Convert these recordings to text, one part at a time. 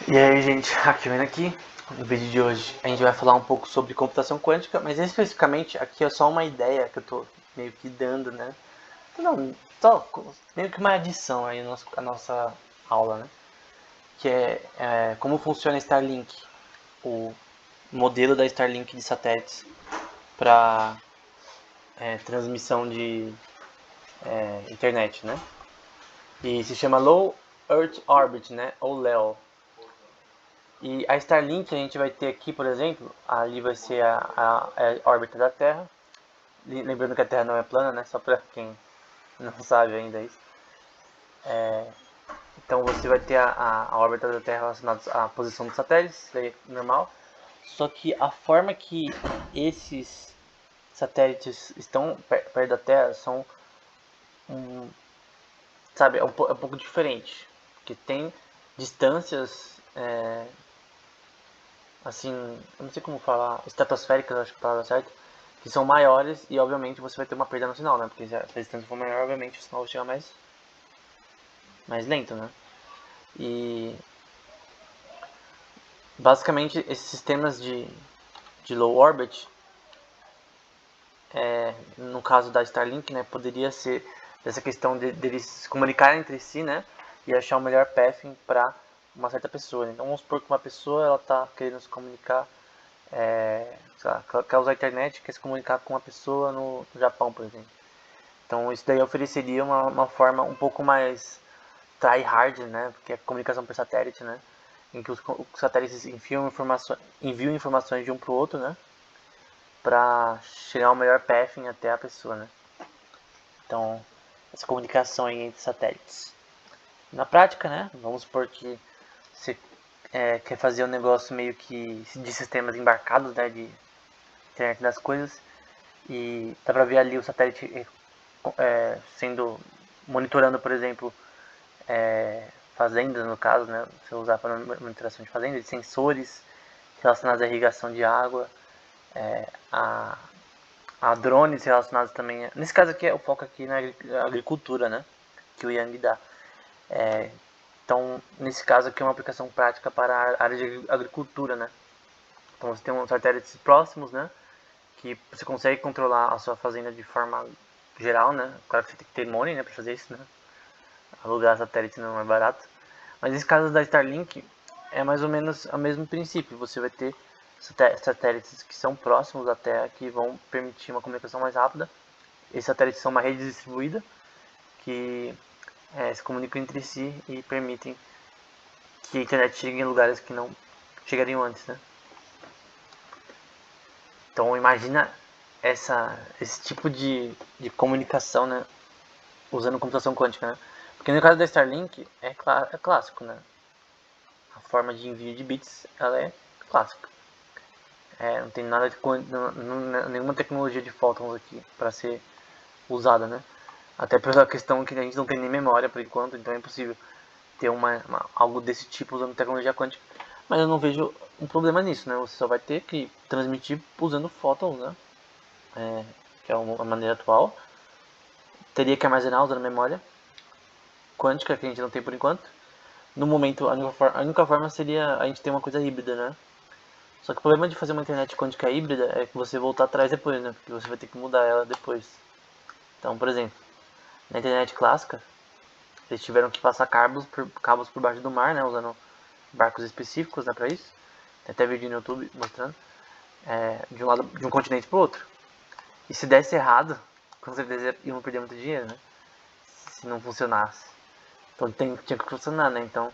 E aí, gente, aqui vendo aqui, no vídeo de hoje a gente vai falar um pouco sobre computação quântica, mas especificamente aqui é só uma ideia que eu tô meio que dando, né? Não, só meio que uma adição aí à nossa aula, né? Que é como funciona a Starlink, o modelo da Starlink de satélites para transmissão de internet, né? E se chama Low Earth Orbit, né? Ou LEO. E a Starlink a gente vai ter aqui, por exemplo, ali vai ser a órbita da Terra. Lembrando que a Terra não é plana, né? Só para quem não sabe ainda isso. Então você vai ter a órbita da Terra relacionada à posição dos satélites, isso aí é normal. Só que a forma que esses satélites estão perto da Terra são, sabe, é um pouco diferente. Porque tem distâncias, assim, eu não sei como falar, estratosféricas, acho que é a palavra certa, que são maiores e obviamente você vai ter uma perda no sinal, né? Porque se a distância for maior, obviamente o sinal vai chegar mais lento, né? E basicamente esses sistemas de low orbit, no caso da Starlink, né, poderia ser dessa questão deles se comunicarem entre si, né? E achar o melhor pathing para uma certa pessoa. Então vamos supor que uma pessoa ela tá querendo se comunicar, sei lá, quer usar a internet, quer se comunicar com uma pessoa no Japão, por exemplo. Então isso daí ofereceria uma forma um pouco mais try-hard, né? Porque é comunicação por satélite, né? Em que os satélites enviam informações de um para o outro, né? Para chegar ao melhor pathing até a pessoa, né? Então, essa comunicação aí entre satélites. Na prática, né? Vamos supor que você quer fazer um negócio meio que de sistemas embarcados, né? De internet das coisas. E dá pra ver ali o satélite sendo monitorando, por exemplo, fazendas no caso, né? Você usar para monitoração de fazendas, de sensores relacionados à irrigação de água, a, a drones relacionados também. Nesse caso aqui, o foco aqui na agricultura, né? Que o Yang dá. Então, nesse caso aqui é uma aplicação prática para a área de agricultura, né? Então você tem uns satélites próximos, né? Que você consegue controlar a sua fazenda de forma geral, né? Claro que você tem que ter money, né, para fazer isso, né? Alugar satélite não é barato. Mas nesse caso da Starlink, é mais ou menos o mesmo princípio. Você vai ter satélites que são próximos da Terra, que vão permitir uma comunicação mais rápida. Esses satélites são uma rede distribuída, que se comunicam entre si e permitem que a internet chegue em lugares que não chegariam antes, né? Então imagina esse tipo de comunicação, né? Usando computação quântica, né? Porque no caso da Starlink é clássico, né? A forma de envio de bits ela é clássica. Não tem nada de nenhuma tecnologia de fótons aqui para ser usada, né? Até pela questão que a gente não tem nem memória por enquanto, então é impossível ter algo desse tipo usando tecnologia quântica. Mas eu não vejo um problema nisso, né? Você só vai ter que transmitir usando fótons, né? Que é a maneira atual. Teria que armazenar usando memória quântica, que a gente não tem por enquanto. No momento, a única forma seria a gente ter uma coisa híbrida, né? Só que o problema de fazer uma internet quântica híbrida é que você voltar atrás depois, né? Porque você vai ter que mudar ela depois. Então, por exemplo, na internet clássica, eles tiveram que passar cabos por baixo do mar, né? Usando barcos específicos, né? Pra isso. Tem até vídeo no YouTube mostrando. De um lado, de um continente pro outro. E se desse errado, com certeza iam perder muito dinheiro, né? Se não funcionasse. Então tinha que funcionar, né? Então,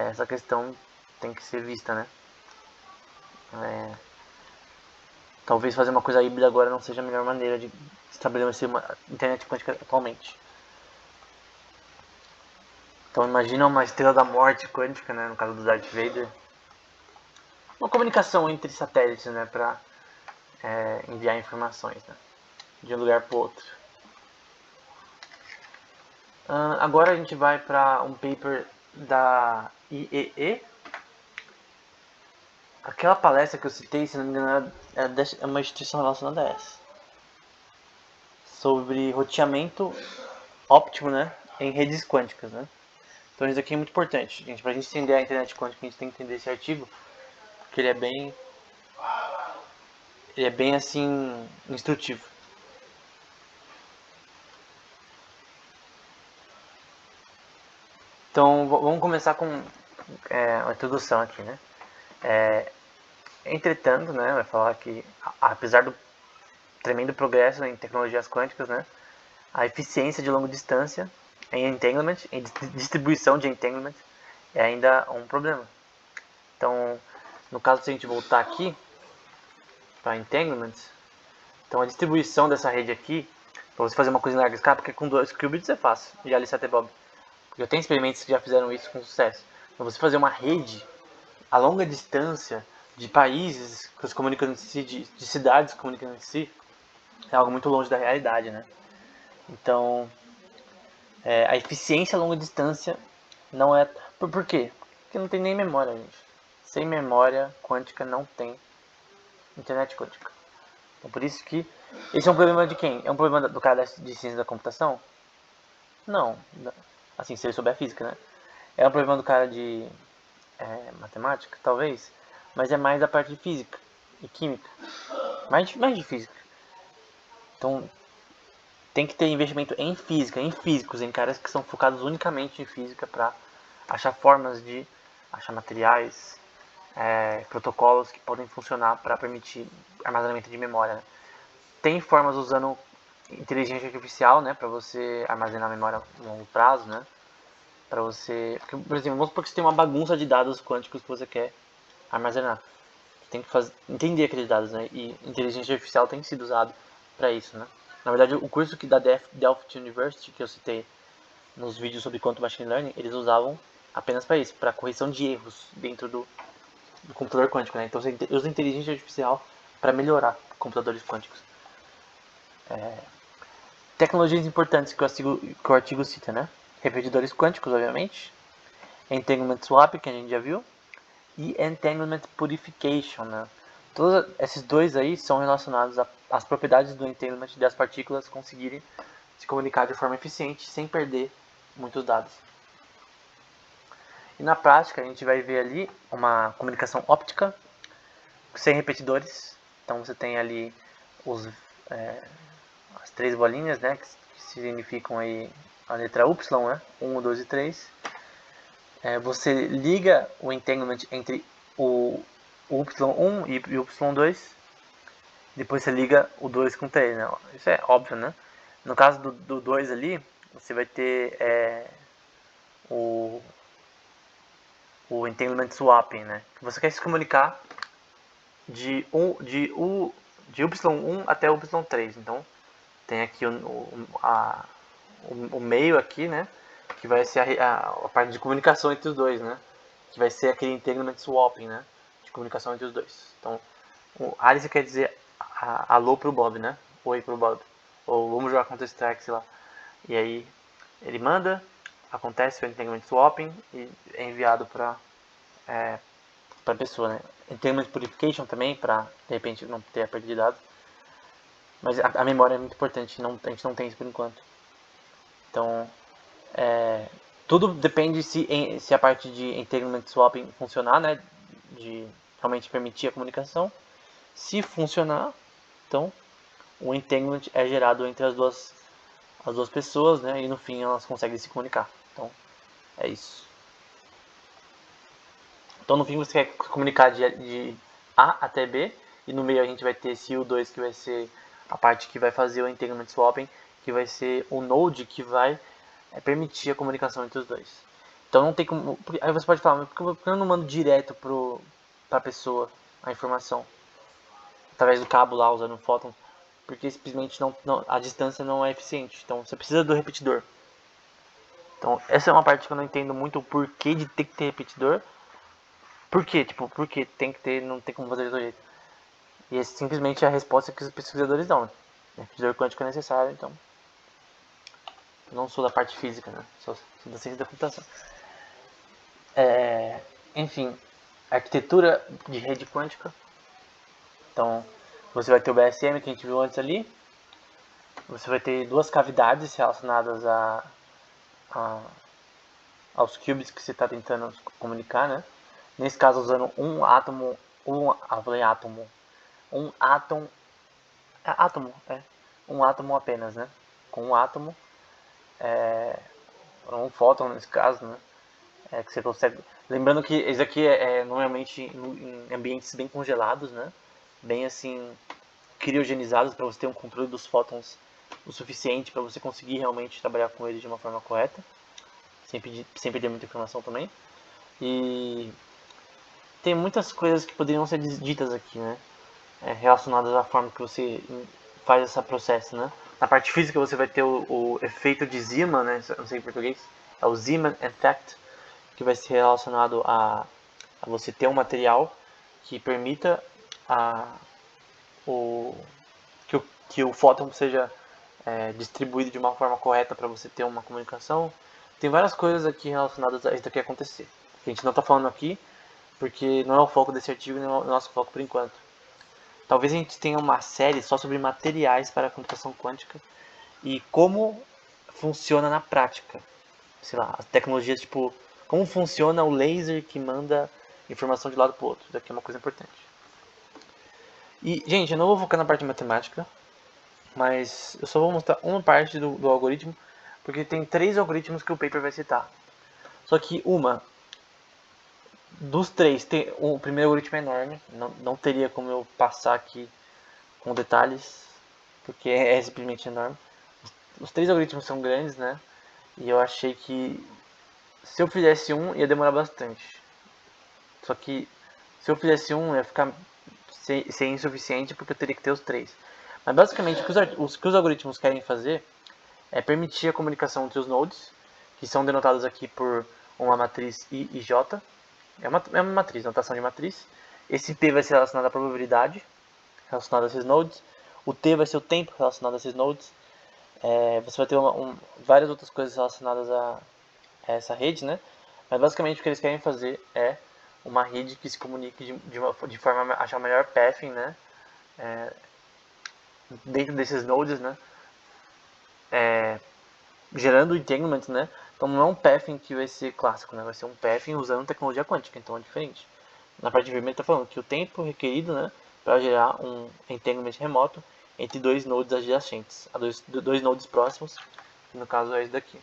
essa questão tem que ser vista, né? Talvez fazer uma coisa híbrida agora não seja a melhor maneira de estabelecer uma internet quântica atualmente. Então imagina uma estrela da morte quântica, né, no caso do Darth Vader. Uma comunicação entre satélites, né, para enviar informações, né, de um lugar para o outro. Agora a gente vai para um paper da IEE. Aquela palestra que eu citei, se não me engano, é uma instituição relacionada a essa. Sobre roteamento óptimo, né, em redes quânticas, né. Então isso aqui é muito importante, gente. Pra gente entender a internet quântica, a gente tem que entender esse artigo, porque ele é bem assim, instrutivo. Então vamos começar com a introdução aqui, né? Entretanto, né, vai falar que apesar do tremendo progresso em tecnologias quânticas, né, a eficiência de longa distância em entanglement, em distribuição de entanglement, é ainda um problema. Então, no caso, se a gente voltar aqui para entanglement, então a distribuição dessa rede aqui, para você fazer uma coisa em larga escala, porque com 2 qubits é fácil, de Alice até Bob. Eu tenho experimentos que já fizeram isso com sucesso. Então, você fazer uma rede a longa distância de países que se comunicam entre si, de cidades que comunicam entre si, é algo muito longe da realidade, né? Então, a eficiência a longa distância não é... Por quê? Porque não tem nem memória, gente. Sem memória quântica não tem internet quântica. Então, por isso que... Esse é um problema de quem? É um problema do cara de ciência da computação? Não. Assim, se ele souber física, né? É um problema do cara de matemática, talvez. Mas é mais da parte de física e química. Mais de física. Então, tem que ter investimento em física, em físicos, em caras que são focados unicamente em física para achar formas de achar materiais, protocolos que podem funcionar para permitir armazenamento de memória. Né? Tem formas usando inteligência artificial, né, para você armazenar memória a longo prazo, né? Para você, porque, por exemplo, vamos supor que você tem uma bagunça de dados quânticos que você quer armazenar. Você tem que entender aqueles dados, né? E inteligência artificial tem sido usado para isso, né? Na verdade, o curso que da Delft University, que eu citei nos vídeos sobre Quantum Machine Learning, eles usavam apenas para isso, para correção de erros dentro do computador quântico, né? Então você usa inteligência artificial para melhorar computadores quânticos. Tecnologias importantes que o artigo cita, né? Repetidores quânticos, obviamente. Entanglement swap, que a gente já viu. E entanglement purification, né? Todos esses dois aí são relacionados às propriedades do entanglement das partículas conseguirem se comunicar de forma eficiente sem perder muitos dados. E na prática a gente vai ver ali uma comunicação óptica sem repetidores. Então você tem ali as 3 bolinhas, né, que significam aí a letra Y, né, 1, 2 e 3. Você liga o entanglement entre o Y1 e o Y2. Depois você liga o 2 com o 3, né? Isso é óbvio, né? No caso do 2 ali, você vai ter o entanglement swapping, né? Você quer se comunicar de Y1 até Y3. Então, tem aqui o meio aqui, né? Que vai ser a parte de comunicação entre os dois, né? Que vai ser aquele entanglement swapping, né? De comunicação entre os dois. Então, o Alice quer dizer alô pro Bob, né? Oi pro Bob. Ou vamos jogar Counter Strike, sei lá. E aí ele manda, acontece o entanglement swapping e é enviado para a pessoa, né? Entanglement purification também, para de repente não ter a perda de dados. Mas a memória é muito importante, a gente não tem isso por enquanto. Então, tudo depende se a parte de entanglement swapping funcionar, né? De realmente permitir a comunicação. Se funcionar, então o entanglement é gerado entre as duas pessoas, né? E no fim elas conseguem se comunicar. Então é isso. Então no fim você quer comunicar de A até B e no meio a gente vai ter esse U2 que vai ser a parte que vai fazer o entanglement swapping, que vai ser o node que vai permitir a comunicação entre os dois. Então não tem como. Aí você pode falar, mas por que eu não mando direto para a pessoa a informação? Através do cabo lá, usando um fóton? Porque simplesmente a distância não é eficiente. Então você precisa do repetidor. Então essa é uma parte que eu não entendo muito o porquê de ter que ter repetidor. Por quê? Tipo, por que tem que ter, não tem como fazer de outro jeito? E essa simplesmente é a resposta que os pesquisadores dão. Né? Repetidor quântico é necessário, então. Eu não sou da parte física, né? Sou da ciência da computação. Enfim, arquitetura de rede quântica. Então, você vai ter o BSM que a gente viu antes ali. Você vai ter duas cavidades relacionadas aos qubits que você está tentando comunicar, né? Nesse caso usando um átomo, um átomo apenas, né? Com um átomo, um fóton nesse caso, né? Que você consegue. Lembrando que isso aqui é normalmente em ambientes bem congelados, né? Bem assim criogenizados para você ter um controle dos fótons o suficiente para você conseguir realmente trabalhar com eles de uma forma correta, sem perder muita informação também. E tem muitas coisas que poderiam ser ditas aqui, né? Relacionadas à forma que você faz esse processo, né? Na parte física você vai ter o efeito de Zeeman, né? Não sei em português, é o Zeeman Effect, que vai ser relacionado a você ter um material que permita o, que o fóton seja distribuído de uma forma correta para você ter uma comunicação. Tem várias coisas aqui relacionadas a isso daqui acontecer. A gente não está falando aqui porque não é o foco desse artigo e não é o nosso foco por enquanto. Talvez a gente tenha uma série só sobre materiais para a computação quântica e como funciona na prática. Sei lá, as tecnologias tipo como funciona o laser que manda informação de um lado para o outro. Isso aqui é uma coisa importante. E, gente, eu não vou focar na parte de matemática, mas eu só vou mostrar uma parte do algoritmo, porque tem 3 algoritmos que o paper vai citar. Só que dos 3, o primeiro algoritmo é enorme, não teria como eu passar aqui com detalhes, porque é simplesmente enorme. Os 3 algoritmos são grandes, né? E eu achei que se eu fizesse um ia demorar bastante. Só que se eu fizesse um ia ficar ser insuficiente porque eu teria que ter os 3. Mas basicamente o que os algoritmos querem fazer é permitir a comunicação entre os nodes, que são denotados aqui por uma matriz I e J. É uma matriz, notação de matriz. Esse P vai ser relacionado à probabilidade, relacionado a esses nodes. O T vai ser o tempo relacionado a esses nodes. Você vai ter várias outras coisas relacionadas a essa rede, né? Mas basicamente o que eles querem fazer é uma rede que se comunique de forma a achar o melhor pathing, né? Dentro desses nodes, né? Gerando entanglements, né? Então não é um pathing que vai ser clássico, né? Vai ser um pathing usando tecnologia quântica, então é diferente. Na parte vermelha está falando que o tempo requerido, né, para gerar um entanglement remoto entre 2 nodes adjacentes, a dois nodes próximos, que no caso é esse daqui.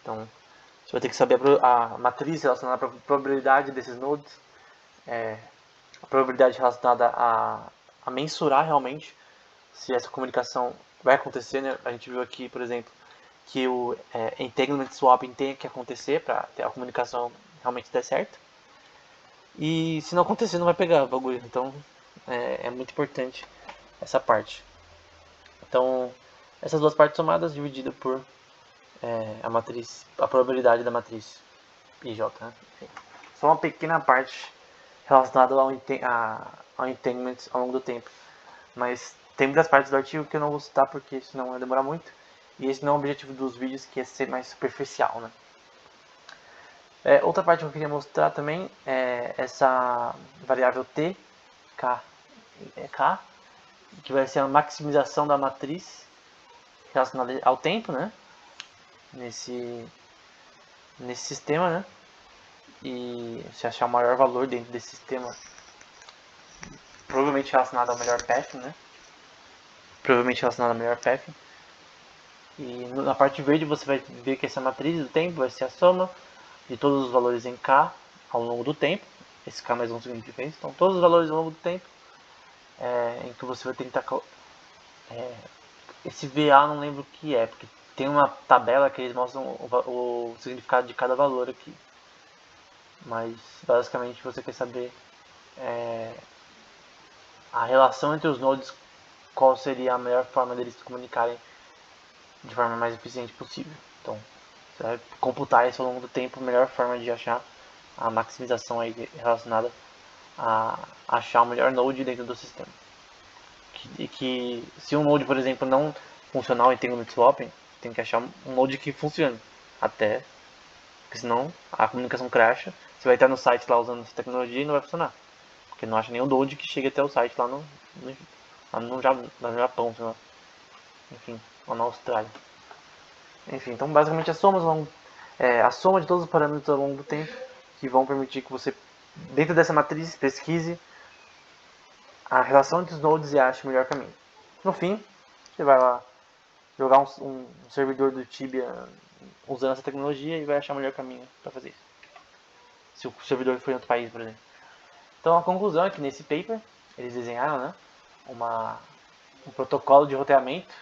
Então, você vai ter que saber a matriz relacionada à probabilidade desses nodes, a probabilidade relacionada a mensurar realmente se essa comunicação vai acontecer, né? A gente viu aqui, por exemplo, que o entanglement swapping tem que acontecer para a comunicação realmente dar certo. E se não acontecer, não vai pegar o bagulho. Então é muito importante essa parte. Então, essas duas partes somadas divididas por a probabilidade da matriz IJ. Né? Enfim, só uma pequena parte relacionada ao entanglement ao longo do tempo. Mas tem muitas partes do artigo que eu não vou citar porque senão vai demorar muito. E esse não é o objetivo dos vídeos, que é ser mais superficial, né? Outra parte que eu queria mostrar também é essa variável t, k, que vai ser a maximização da matriz relacionada ao tempo, né? Nesse sistema, né? E se achar o maior valor dentro desse sistema, provavelmente relacionado ao melhor path, né? Provavelmente relacionado ao melhor path. E na parte verde você vai ver que essa matriz do tempo vai ser a soma de todos os valores em k ao longo do tempo. Esse k mais um significa isso. Então todos os valores ao longo do tempo em que você vai tentar... esse VA não lembro o que é, porque tem uma tabela que eles mostram o significado de cada valor aqui. Mas basicamente você quer saber a relação entre os nodes, qual seria a melhor forma deles se comunicarem de forma mais eficiente possível. Então, você vai computar isso ao longo do tempo, a melhor forma de achar a maximização aí relacionada a achar o melhor node dentro do sistema. Que se um node, por exemplo, não funcionar o entanglement swapping, tem que achar um node que funcione até, porque senão a comunicação crasha. Você vai estar no site lá usando essa tecnologia e não vai funcionar, porque não acha nenhum node que chegue até o site lá no Japão, sei lá. Enfim, lá na Austrália. Enfim, então basicamente as somas vão a soma de todos os parâmetros ao longo do tempo que vão permitir que você, dentro dessa matriz, pesquise a relação entre os nodes e ache o melhor caminho. No fim, você vai lá jogar um servidor do Tibia usando essa tecnologia e vai achar o melhor caminho para fazer isso. Se o servidor for em outro país, por exemplo. Então a conclusão é que nesse paper eles desenharam, né, um protocolo de roteamento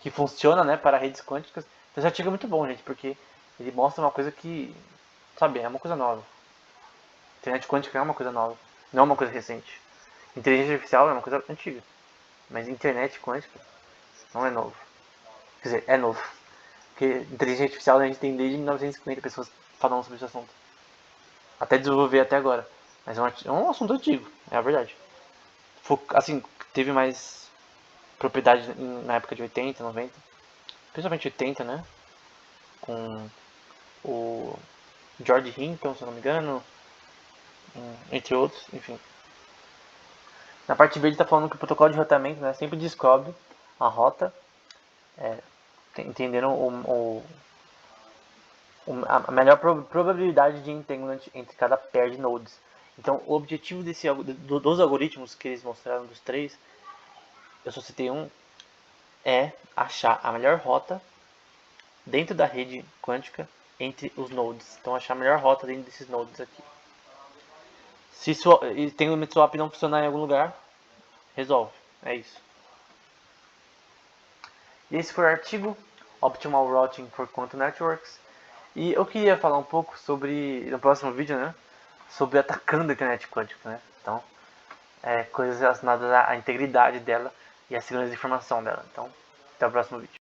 que funciona, né, para redes quânticas. Então esse artigo é muito bom, gente, porque ele mostra uma coisa que, sabe, é uma coisa nova. Internet quântica é uma coisa nova, não é uma coisa recente. Inteligência artificial é uma coisa antiga, mas internet quântica não é novo. Quer dizer, é novo. Porque inteligência artificial a gente tem desde 1950 pessoas falando sobre esse assunto. Até desenvolver até agora. Mas é um assunto antigo, é a verdade. Assim, teve mais propriedade na época de 80, 90. Principalmente 80, né? Com o George Hinton, se eu não me engano. Entre outros, enfim. Na parte B ele está falando que o protocolo de roteamento, né, sempre descobre a rota, entendendo a melhor probabilidade de entanglement entre cada pair de nodes. Então, o objetivo dos algoritmos que eles mostraram dos três, eu só citei um, é achar a melhor rota dentro da rede quântica entre os nodes. Então, achar a melhor rota dentro desses nodes aqui. Se entanglement swap não funcionar em algum lugar, resolve. É isso. E esse foi o artigo Optimal Routing for Quantum Networks. E eu queria falar um pouco sobre, no próximo vídeo, né, sobre atacando a internet quântica, né? Então, coisas relacionadas à integridade dela e à segurança de informação dela. Então, até o próximo vídeo.